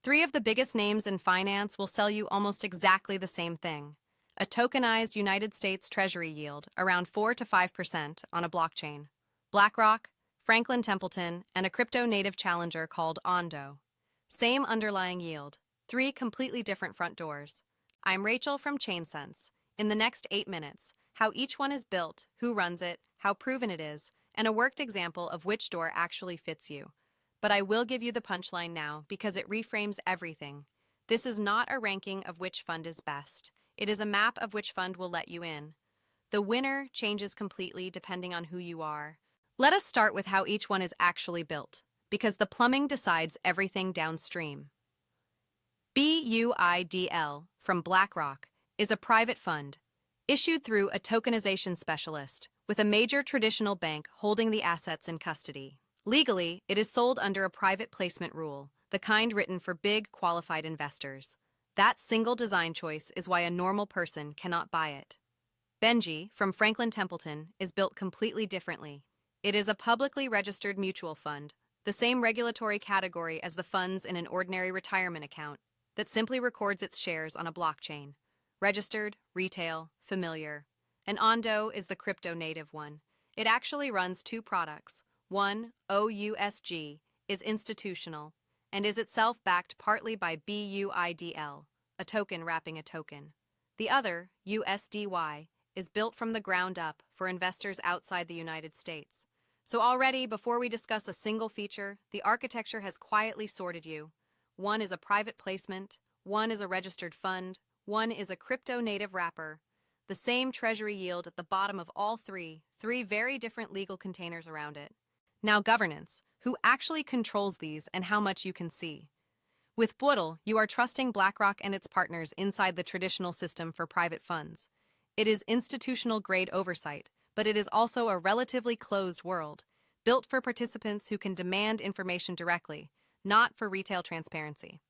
Three of the biggest names in finance will sell you almost exactly the same thing. A tokenized United States Treasury yield, around 4 to 5% on a blockchain. BlackRock, Franklin Templeton, and a crypto-native challenger called Ondo. Same underlying yield, three completely different front doors. I'm Rachel from ChainSense. In the next 8 minutes, how each one is built, who runs it, how proven it is, and a worked example of which door actually fits you. But I will give you the punchline now because it reframes everything. This is not a ranking of which fund is best. It is a map of which fund will let you in. The winner changes completely depending on who you are. Let us start with how each one is actually built, because the plumbing decides everything downstream. BUIDL, from BlackRock, is a private fund, issued through a tokenization specialist, with a major traditional bank holding the assets in custody. Legally, it is sold under a private placement rule, the kind written for big, qualified investors. That single design choice is why a normal person cannot buy it. BENJI, from Franklin Templeton, is built completely differently. It is a publicly registered mutual fund, the same regulatory category as the funds in an ordinary retirement account, that simply records its shares on a blockchain. Registered, retail, familiar. And Ondo is the crypto-native one. It actually runs two products. One, USYC, is institutional and is itself backed partly by BUIDL, a token wrapping a token. The other, USDY, is built from the ground up for investors outside the United States. So already, before we discuss a single feature, the architecture has quietly sorted you. One is a private placement, one is a registered fund, one is a crypto-native wrapper. The same treasury yield at the bottom of all three very different legal containers around it. Now governance, who actually controls these and how much you can see. With BUIDL, you are trusting BlackRock and its partners inside the traditional system for private funds. It is institutional-grade oversight, but it is also a relatively closed world, built for participants who can demand information directly, not for retail transparency.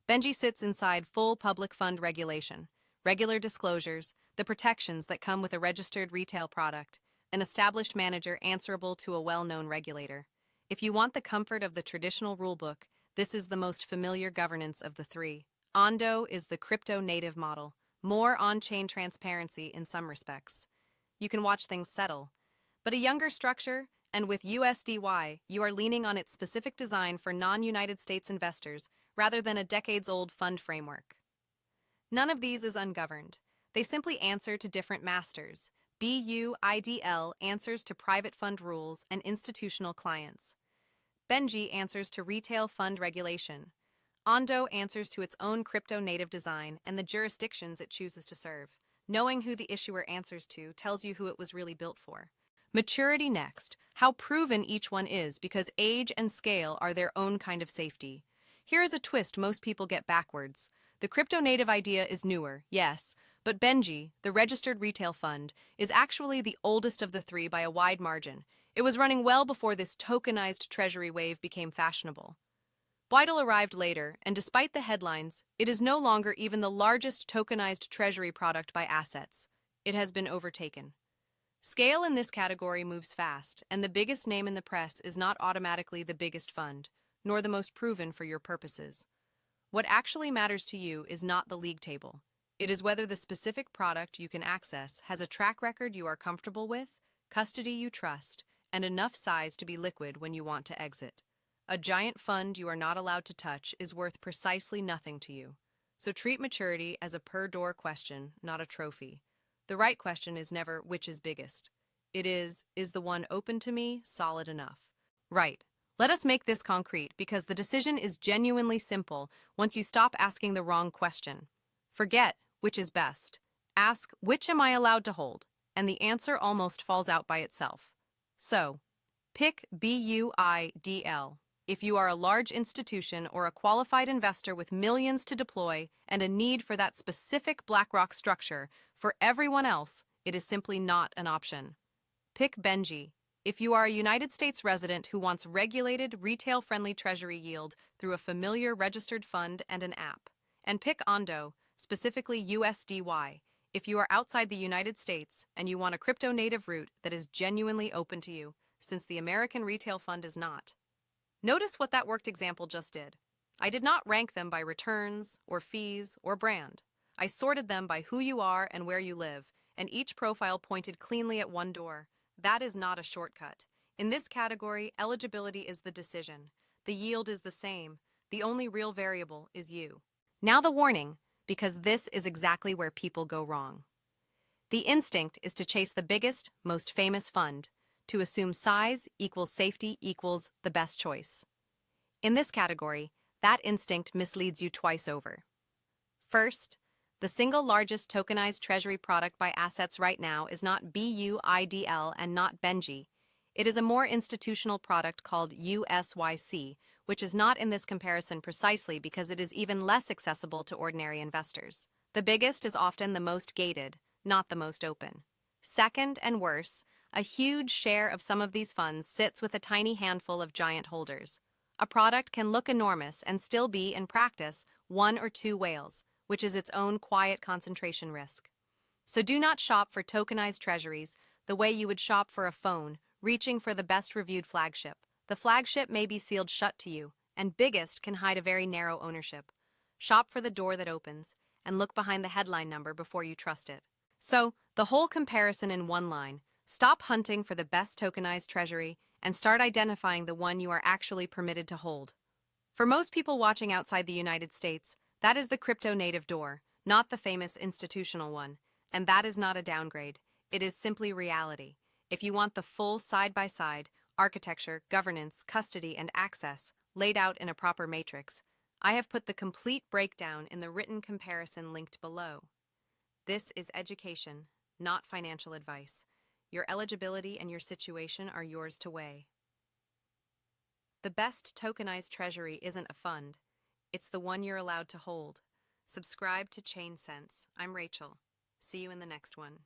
BENJI sits inside full public fund regulation, regular disclosures, the protections that come with a registered retail product, an established manager answerable to a well-known regulator. If you want the comfort of the traditional rulebook, this is the most familiar governance of the three. Ondo is the crypto-native model, more on-chain transparency in some respects. You can watch things settle. But a younger structure, and with USDY, you are leaning on its specific design for non-United States investors rather than a decades-old fund framework. None of these is ungoverned. They simply answer to different masters. BUIDL answers to private fund rules and institutional clients. BENJI answers to retail fund regulation. Ondo answers to its own crypto-native design and the jurisdictions it chooses to serve. Knowing who the issuer answers to tells you who it was really built for. Maturity next, how proven each one is because age and scale are their own kind of safety. Here is a twist most people get backwards. The crypto-native idea is newer, yes, but BENJI, the registered retail fund, is actually the oldest of the three by a wide margin. It was running well before this tokenized treasury wave became fashionable. BUIDL arrived later, and despite the headlines, it is no longer even the largest tokenized treasury product by assets. It has been overtaken. Scale in this category moves fast, and the biggest name in the press is not automatically the biggest fund, nor the most proven for your purposes. What actually matters to you is not the league table. It is whether the specific product you can access has a track record you are comfortable with, custody you trust, and enough size to be liquid when you want to exit. A giant fund you are not allowed to touch is worth precisely nothing to you. So treat maturity as a per-door question, not a trophy. The right question is never which is biggest. It is the one open to me solid enough? Right. Let us make this concrete because the decision is genuinely simple once you stop asking the wrong question. Forget which is best. Ask which am I allowed to hold, and the answer almost falls out by itself. So, pick BUIDL. If you are a large institution or a qualified investor with millions to deploy and a need for that specific BlackRock structure, for everyone else, it is simply not an option. Pick BENJI. If you are a United States resident who wants regulated, retail-friendly treasury yield through a familiar registered fund and an app. And pick Ondo, specifically USDY, if you are outside the United States and you want a crypto-native route that is genuinely open to you, since the American retail fund is not. Notice what that worked example just did. I did not rank them by returns, or fees, or brand. I sorted them by who you are and where you live, and each profile pointed cleanly at one door. That is not a shortcut. In this category, eligibility is the decision. The yield is the same. The only real variable is you. Now the warning, because this is exactly where people go wrong. The instinct is to chase the biggest, most famous fund, to assume size equals safety equals the best choice. In this category, that instinct misleads you twice over. First, the single largest tokenized treasury product by assets right now is not BUIDL and not BENJI. It is a more institutional product called USYC, which is not in this comparison precisely because it is even less accessible to ordinary investors. The biggest is often the most gated, not the most open. Second, and worse, a huge share of some of these funds sits with a tiny handful of giant holders. A product can look enormous and still be, in practice, one or two whales, which is its own quiet concentration risk. So do not shop for tokenized treasuries the way you would shop for a phone, reaching for the best reviewed flagship. The flagship may be sealed shut to you, and biggest can hide a very narrow ownership. Shop for the door that opens, and look behind the headline number before you trust it. So, the whole comparison in one line: stop hunting for the best tokenized treasury and start identifying the one you are actually permitted to hold. For most people watching outside the United States, that is the crypto-native door, not the famous institutional one, and that is not a downgrade. It is simply reality. If you want the full side-by-side architecture, governance, custody, and access laid out in a proper matrix, I have put the complete breakdown in the written comparison linked below. This is education, not financial advice. Your eligibility and your situation are yours to weigh. The best tokenized treasury isn't a fund. It's the one you're allowed to hold. Subscribe to Chain Sense. I'm Rachel. See you in the next one.